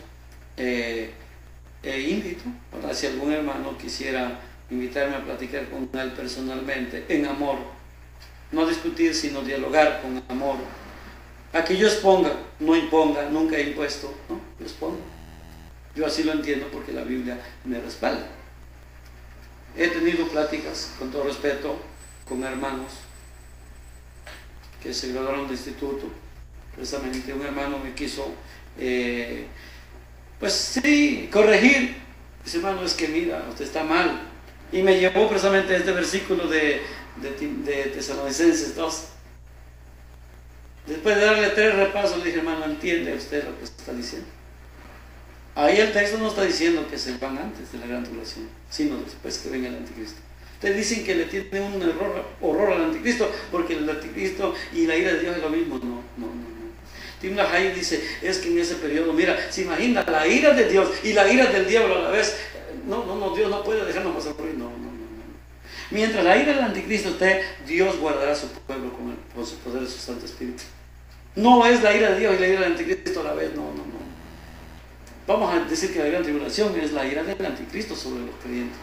invito, ¿verdad? Si algún hermano quisiera invitarme a platicar con él personalmente, en amor, no discutir, sino dialogar con amor, a que yo exponga, no imponga, nunca he impuesto, ¿no? Yo expongo. Yo así lo entiendo porque la Biblia me respalda. He tenido pláticas, con todo respeto, con hermanos que se graduaron de instituto. Precisamente un hermano me quiso, pues sí, corregir. Dice, hermano, es que mira, usted está mal. Y me llevó precisamente este versículo de Tesalonicenses 2. Después de darle 3 repasos, le dije, hermano, ¿entiende usted lo que está diciendo? Ahí el texto no está diciendo que se van antes de la gran tribulación, sino después que venga el anticristo. Ustedes dicen que le tienen un horror al anticristo, porque el anticristo y la ira de Dios es lo mismo. No. Tim LaHaye dice, es que en ese periodo, mira, se imagina la ira de Dios y la ira del diablo a la vez. No, Dios no puede dejarnos pasar por ahí. No. Mientras la ira del anticristo esté, Dios guardará a su pueblo con su poder de su Santo Espíritu. No es la ira de Dios y la ira del anticristo a la vez, no. Vamos a decir que la gran tribulación es la ira del anticristo sobre los creyentes.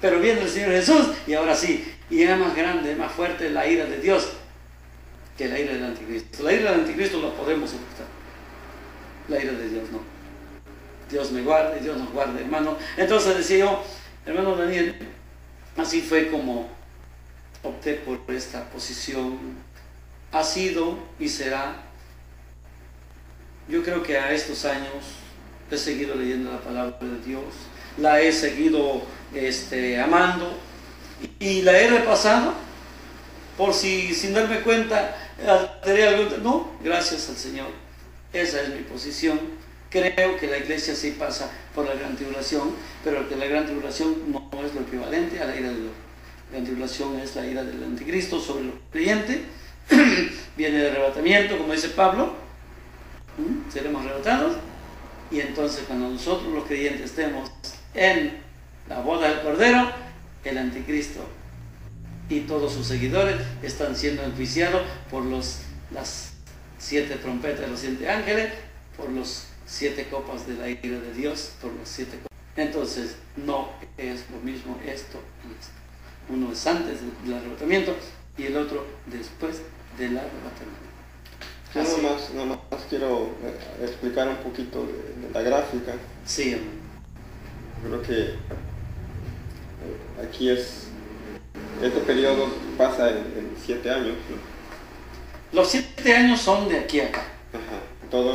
Pero viene el Señor Jesús y ahora sí, y es más grande, más fuerte la ira de Dios que la ira del anticristo. La ira del anticristo la podemos soportar, la ira de Dios no. Dios me guarde, Dios nos guarde, hermano. Entonces decía yo, hermano Daniel, así fue como opté por esta posición. Ha sido y será. Yo creo que a estos años he seguido leyendo la palabra de Dios, la he seguido amando y la he repasado por si sin darme cuenta alteré algo. No, gracias al Señor. Esa es mi posición. Creo que la iglesia sí pasa por la gran tribulación, pero que la gran tribulación no es lo equivalente a la ira de Dios. La gran tribulación es la ira del anticristo sobre los creyentes. Viene el arrebatamiento, como dice Pablo. Seremos arrebatados. Y entonces cuando nosotros los creyentes estemos en la boda del Cordero, el anticristo y todos sus seguidores están siendo enjuiciados por las 7 trompetas de los 7 ángeles, por los 7 copas de la ira de Dios, por los 7 copas. Entonces no es lo mismo esto y esto. Uno es antes del arrebatamiento y el otro después del arrebatamiento. Yo nomás quiero explicar un poquito de la gráfica. Sí. Creo que aquí este periodo pasa en 7 años, ¿no? Los 7 años son de aquí a acá. Ajá. Todo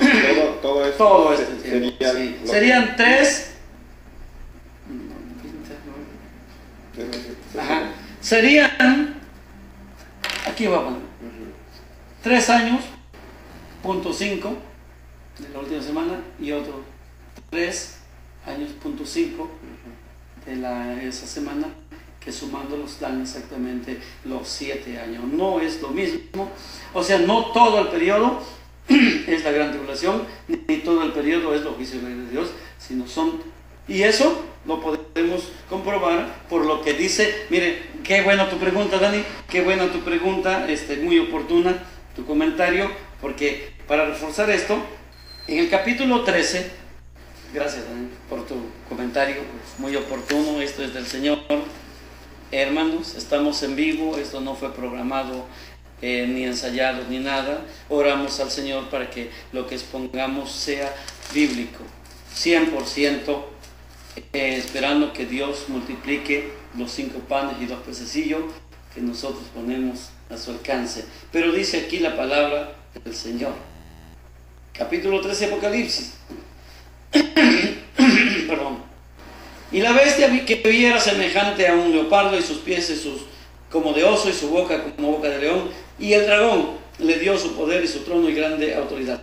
esto serían 3. Ajá. Serían, aquí va a poner 3 años, punto 5 de la última semana y otro 3 años, punto 5 de esa semana, que sumándolos dan exactamente los 7 años. No es lo mismo, o sea, no todo el periodo es la gran tribulación, ni todo el periodo es los juicios de Dios, sino son... Y eso lo podemos comprobar por lo que dice. Mire, qué buena tu pregunta, Dani, qué buena tu pregunta, muy oportuna tu comentario, porque para reforzar esto, en el capítulo 13, gracias, Dani, por tu comentario, es muy oportuno, esto es del Señor. Hermanos, estamos en vivo, esto no fue programado ni ensayado ni nada. Oramos al Señor para que lo que expongamos sea bíblico, 100%, esperando que Dios multiplique los 5 panes y 2 pececillos que nosotros ponemos a su alcance. Pero dice aquí la palabra del Señor, capítulo 13 Apocalipsis. Perdón. Y la bestia que vi era semejante a un leopardo, y sus pies como de oso, y su boca como boca de león. Y el dragón le dio su poder y su trono y grande autoridad.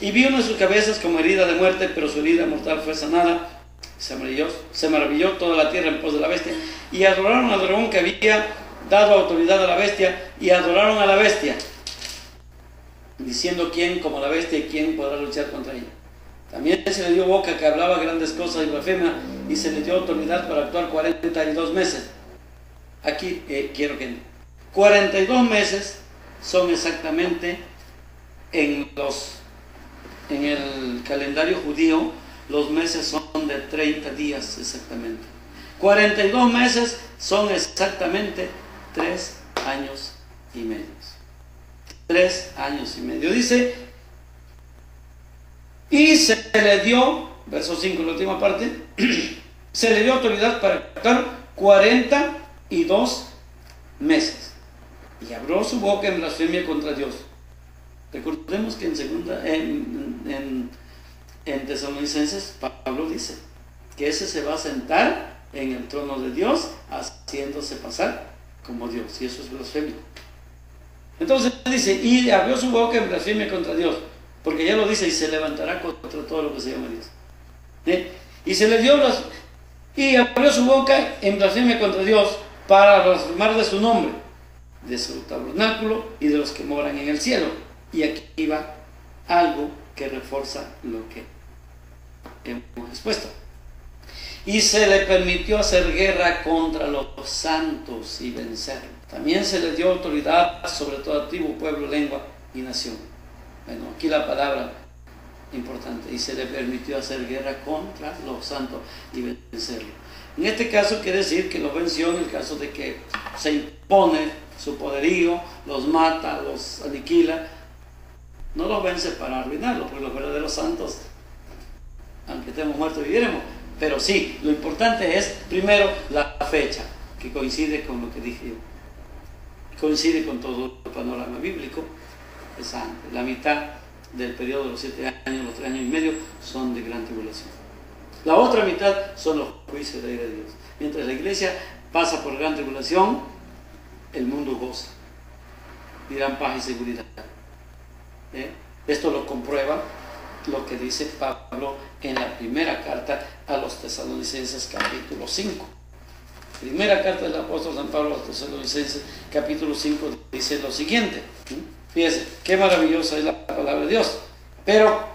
Y vi una de sus cabezas como herida de muerte, pero su herida mortal fue sanada. Se maravilló toda la tierra en pos de la bestia, y adoraron al dragón que había dado autoridad a la bestia, y adoraron a la bestia, diciendo: ¿quién como la bestia, y quién podrá luchar contra ella? También se le dio boca que hablaba grandes cosas y blasfema, y se le dio autoridad para actuar 42 meses. Aquí quiero que 42 meses son exactamente en el calendario judío. Los meses son de 30 días exactamente. 42 meses son exactamente 3 años y medio. 3 años y medio. Dice, y se le dio, verso 5, la última parte, se le dio autoridad para actuar 42 meses. Y abrió su boca en blasfemia contra Dios. Recordemos que en Tesalonicenses Pablo dice que ese se va a sentar en el trono de Dios, haciéndose pasar como Dios, y eso es blasfemia. Entonces dice, y abrió su boca en blasfemia contra Dios, porque ya lo dice, y se levantará contra todo lo que se llama Dios. Y se le dio y abrió su boca en blasfemia contra Dios, para blasfemar de su nombre, de su tabernáculo y de los que moran en el cielo. Y aquí va algo que refuerza lo que hemos expuesto. Y se le permitió hacer guerra contra los santos y vencerlos. También se le dio autoridad sobre toda tribu, pueblo, lengua y nación. Bueno, aquí la palabra importante. Y se le permitió hacer guerra contra los santos y vencerlos. En este caso quiere decir que los venció en el caso de que se impone su poderío, los mata, los aniquila. No los vence para arruinarlos, porque los verdaderos santos, aunque estemos muertos, viviremos. Pero sí, lo importante es, primero, la fecha, que coincide con lo que dije yo. Coincide con todo el panorama bíblico. Es antes. La mitad del periodo de los 7 años, los 3 años y medio, son de gran tribulación. La otra mitad son los juicios de ira de Dios. Mientras la iglesia pasa por gran tribulación, el mundo goza. Dirán paz y seguridad. Esto lo comprueba lo que dice Pablo en la primera carta a los Tesalonicenses, capítulo 5. Primera carta del apóstol San Pablo a los Tesalonicenses, capítulo 5, dice lo siguiente. Fíjense, qué maravillosa es la palabra de Dios. Pero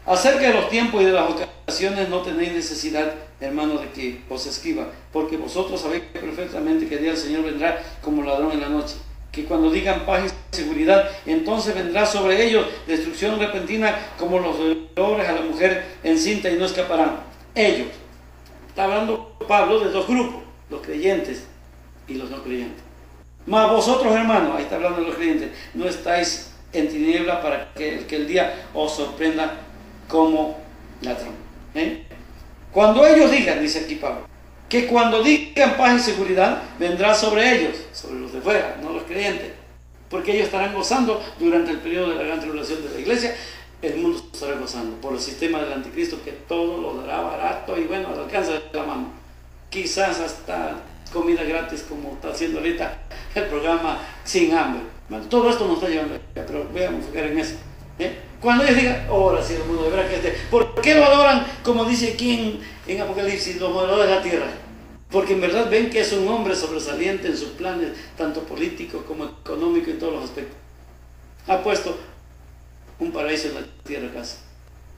acerca de los tiempos y de las ocasiones no tenéis necesidad, hermanos, de que os escriba, porque vosotros sabéis perfectamente que el día del Señor vendrá como ladrón en la noche. Que cuando digan paz y seguridad, entonces vendrá sobre ellos destrucción repentina, como los dolores a la mujer encinta, y no escaparán. Ellos. Está hablando Pablo de 2 grupos, los creyentes y los no creyentes. Mas vosotros, hermanos, ahí está hablando de los creyentes, no estáis en tiniebla para que el día os sorprenda como ladrón. Cuando ellos digan, dice aquí Pablo, que cuando digan paz y seguridad, vendrá sobre ellos, sobre los de fuera, no los creyentes, porque ellos estarán gozando durante el periodo de la gran tribulación de la iglesia. El mundo estará gozando por el sistema del anticristo, que todo lo dará barato y bueno, al alcance de la mano. Quizás hasta comida gratis, como está haciendo ahorita el programa Sin Hambre. Bueno, todo esto nos está llevando acá, pero voy a enfocar en eso. Cuando ellos digan, ahora sí el mundo verá que ¿por qué lo adoran? Como dice aquí en Apocalipsis, los moradores de la tierra. Porque en verdad ven que es un hombre sobresaliente en sus planes, tanto políticos como económicos, en todos los aspectos. Ha puesto un paraíso en la tierra casi.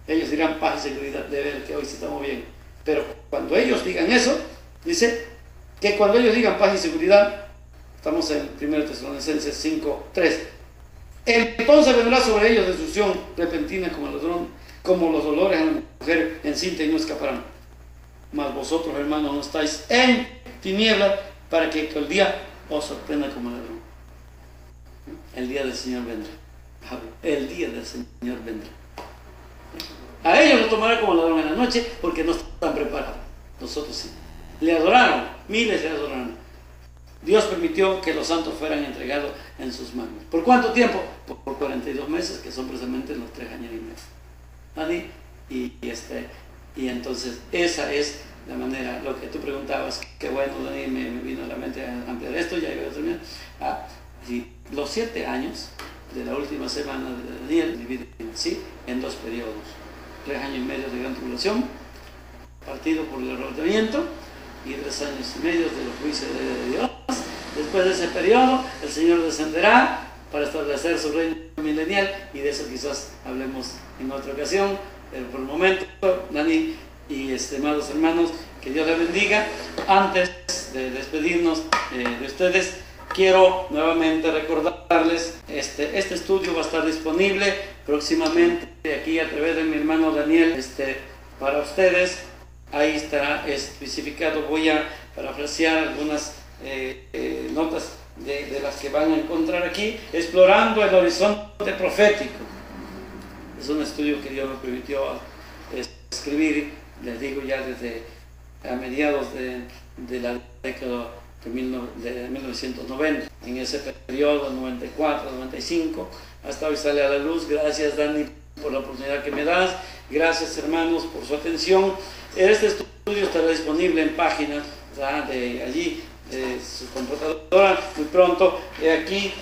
Ellos dirán paz y seguridad, de ver que hoy sí estamos bien. Pero cuando ellos digan eso, dice que cuando ellos digan paz y seguridad, estamos en 1 Tesalonicenses 5:3. Entonces vendrá sobre ellos destrucción repentina como ladrón, como los dolores a la mujer encinta y no escaparán. Mas vosotros, hermanos, no estáis en tinieblas para que el día os sorprenda como ladrón. El día del Señor vendrá. El día del Señor vendrá. A ellos lo tomará como ladrón en la noche porque no están preparados. Nosotros sí. Le adoraron, miles le adoraron. Dios permitió que los santos fueran entregados en sus manos. ¿Por cuánto tiempo? Por 42 meses, que son precisamente los 3 años y medio. ¿Vale? Y entonces esa es la manera, lo que tú preguntabas, que bueno, Dani, me vino a la mente a ampliar esto, ya iba a terminar. Los 7 años de la última semana de Daniel dividen así en 2 periodos. 3 años y medio de gran tribulación, partido por el arrebatamiento, y 3 años y medio de los juicios de Dios. Después de ese periodo, el Señor descenderá para establecer su reino milenial, y de eso quizás hablemos en otra ocasión, pero por el momento, Dani y estimados hermanos, que Dios les bendiga. Antes de despedirnos de ustedes, quiero nuevamente recordarles, este estudio va a estar disponible próximamente aquí a través de mi hermano Daniel, para ustedes. Ahí estará especificado. Voy a parafrasear algunas notas de las que van a encontrar aquí. Explorando el horizonte profético. Es un estudio que Dios me permitió escribir, les digo, ya desde a mediados de la década de 1990. En ese periodo, 94, 95, hasta hoy sale a la luz. Gracias, Dani, por la oportunidad que me das. Gracias, hermanos, por su atención. Este estudio estará disponible en páginas de allí, de su computadora, muy pronto. Aquí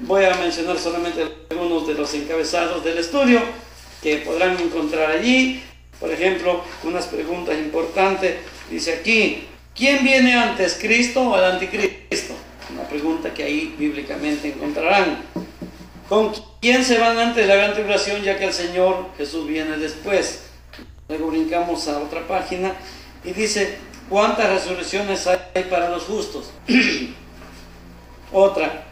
voy a mencionar solamente algunos de los encabezados del estudio que podrán encontrar allí. Por ejemplo, unas preguntas importantes. Dice aquí, ¿quién viene antes, Cristo o el anticristo? Una pregunta que ahí bíblicamente encontrarán. ¿Con quién se van antes de la gran tribulación, ya que el Señor Jesús viene después? Luego brincamos a otra página y dice, ¿cuántas resurrecciones hay para los justos? Otra,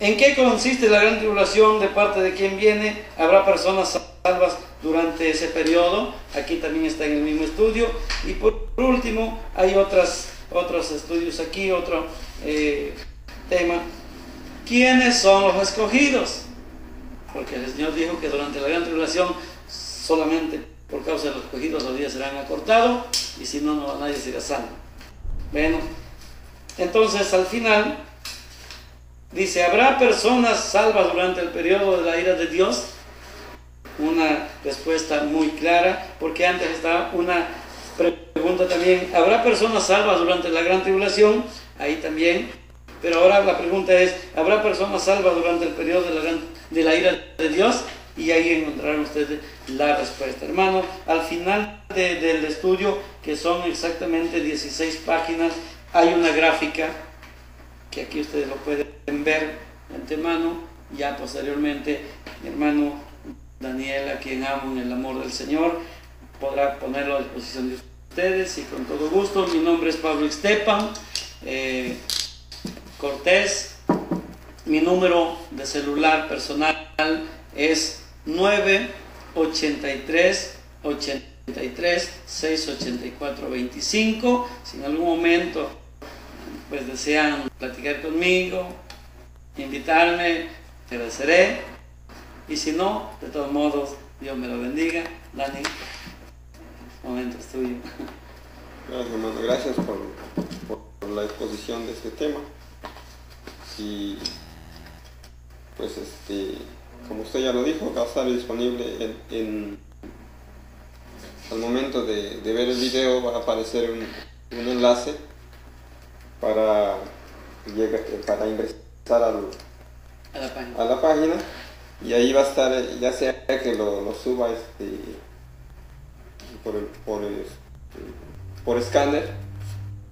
¿en qué consiste la gran tribulación? ¿De parte de quién viene? ¿Habrá personas salvas durante ese periodo? Aquí también está en el mismo estudio. Y por último, hay otros estudios aquí, otro tema. ¿Quiénes son los escogidos? Porque el Señor dijo que durante la gran tribulación solamente por causa de los escogidos los días serán acortados, y si no, nadie será salvo. Bueno, entonces al final dice, ¿habrá personas salvas durante el periodo de la ira de Dios? Una respuesta muy clara, porque antes estaba una pregunta también, ¿habrá personas salvas durante la gran tribulación? Ahí también. Pero ahora la pregunta es, ¿habrá personas salvas durante el periodo de la ira de Dios? Y ahí encontrarán ustedes la respuesta. Hermano, al final del estudio, que son exactamente 16 páginas, hay una gráfica que aquí ustedes lo pueden ver de antemano. Ya posteriormente, mi hermano Daniel, a quien amo en el amor del Señor, podrá ponerlo a disposición de ustedes, y con todo gusto. Mi nombre es Pablo Ixtepan Cortés. Mi número de celular personal es 983-83-684-25. Si en algún momento pues desean platicar conmigo, invitarme, agradeceré. Y si no, de todos modos, Dios me lo bendiga. Dani, el momento es tuyo. Gracias, hermano. Gracias por la exposición de este tema. Y pues como usted ya lo dijo, va a estar disponible al momento de ver el video. Va a aparecer un enlace para ingresar a la página, y ahí va a estar, ya sea que lo suba por escáner,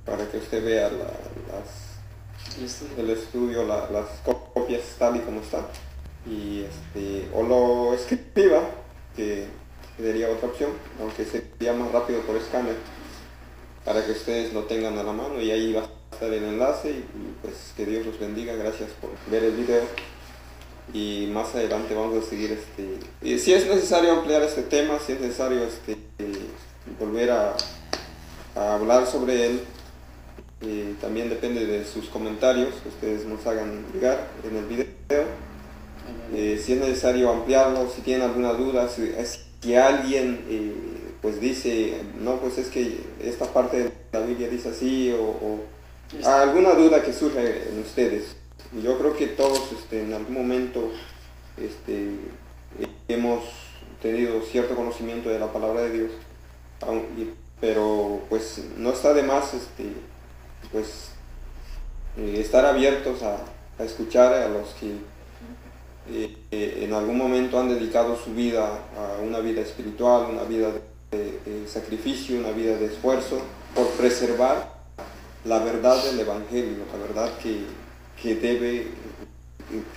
para que usted vea el estudio, las copias tal y como está, y o lo escriba, que sería otra opción, aunque sería más rápido por escáner, para que ustedes lo tengan a la mano, y ahí va a estar el enlace, y pues que Dios los bendiga. Gracias por ver el video, y más adelante vamos a seguir y si es necesario ampliar este tema, si es necesario volver a hablar sobre él, también depende de sus comentarios que ustedes nos hagan llegar en el video. Si es necesario ampliarlo, si tienen alguna duda, si alguien pues dice, no, pues es que esta parte de la Biblia dice así, o alguna duda que surge en ustedes. Yo creo que todos en algún momento hemos tenido cierto conocimiento de la palabra de Dios, pero pues no está de más pues estar abiertos a escuchar a los que en algún momento han dedicado su vida a una vida espiritual, una vida de sacrificio, una vida de esfuerzo por preservar la verdad del Evangelio, la verdad que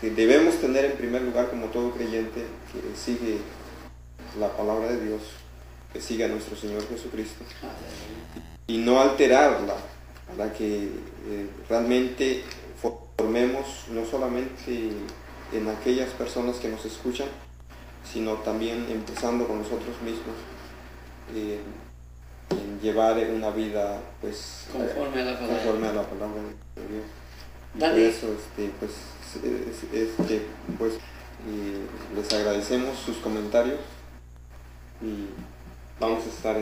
debemos tener en primer lugar como todo creyente que sigue la palabra de Dios, que siga a nuestro Señor Jesucristo, y no alterarla, para que realmente formemos no solamente en aquellas personas que nos escuchan, sino también empezando con nosotros mismos, en llevar una vida pues conforme a la palabra de Dios. Dale. Por eso pues les agradecemos sus comentarios, y vamos a estar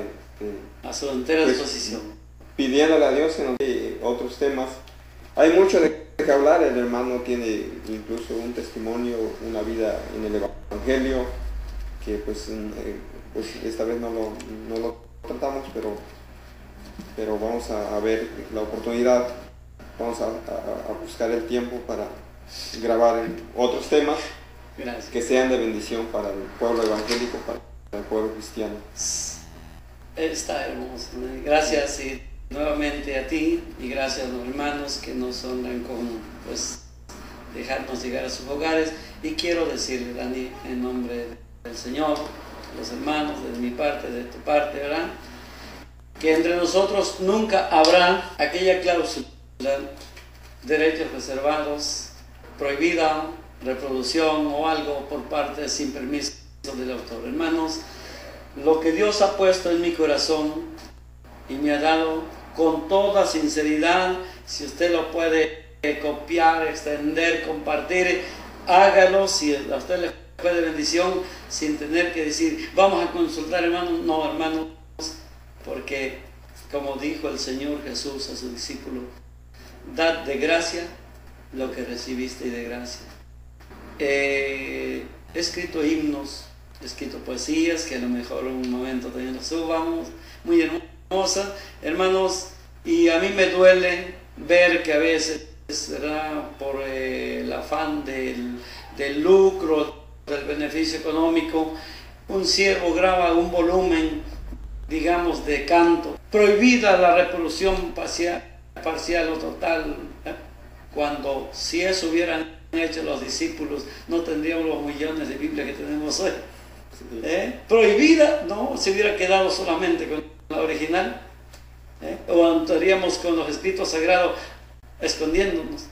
a su entera pues, disposición, pidiéndole a Dios que nos dé otros temas. Hay mucho de qué hablar. El hermano tiene incluso un testimonio, una vida en el Evangelio, que pues esta vez no lo tratamos, pero vamos a ver la oportunidad, vamos a buscar el tiempo para grabar otros temas. Gracias. Que sean de bendición para el pueblo evangélico, para el pueblo cristiano. Está hermoso. Gracias y nuevamente a ti, y gracias a los hermanos que nos honran con pues dejarnos llegar a sus hogares. Y quiero decirle, Dani, en nombre del Señor, los hermanos, de mi parte, de tu parte, ¿verdad?, que entre nosotros nunca habrá aquella cláusula, derechos reservados, prohibida reproducción o algo por parte sin permiso del autor. Hermanos, lo que Dios ha puesto en mi corazón y me ha dado con toda sinceridad, si usted lo puede copiar, extender, compartir, hágalo. Si a usted le fue de bendición, sin tener que decir, vamos a consultar, hermanos. No, hermanos, porque como dijo el Señor Jesús a sus discípulos, dad de gracia lo que recibiste de gracia. He escrito himnos, he escrito poesías, que a lo mejor en un momento también las subamos, muy hermosas, hermanos, y a mí me duele ver que a veces, ¿verdad?, por el afán del lucro, del beneficio económico, un siervo graba un volumen, digamos, de canto, prohibida la reproducción parcial o total, cuando si eso hubieran hecho los discípulos, no tendríamos los millones de Biblia que tenemos hoy. Prohibida, no, se hubiera quedado solamente con la original, o andaríamos con los escritos sagrados escondiéndonos,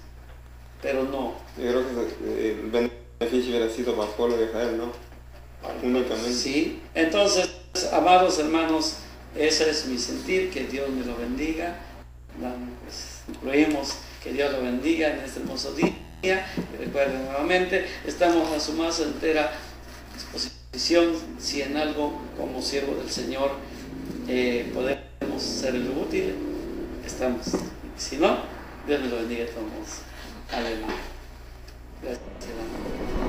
pero no. Yo creo que el beneficio hubiera sido para el pueblo de Israel, ¿no? Únicamente. Sí, entonces, amados hermanos, ese es mi sentir. Que Dios me lo bendiga. Pues, incluimos que Dios lo bendiga en este hermoso día. Y recuerden nuevamente, estamos a su más entera disposición. Si en algo como siervo del Señor podemos serle útil, estamos. Si no, Dios me lo bendiga a todos. Aleluya. Gracias, hermano.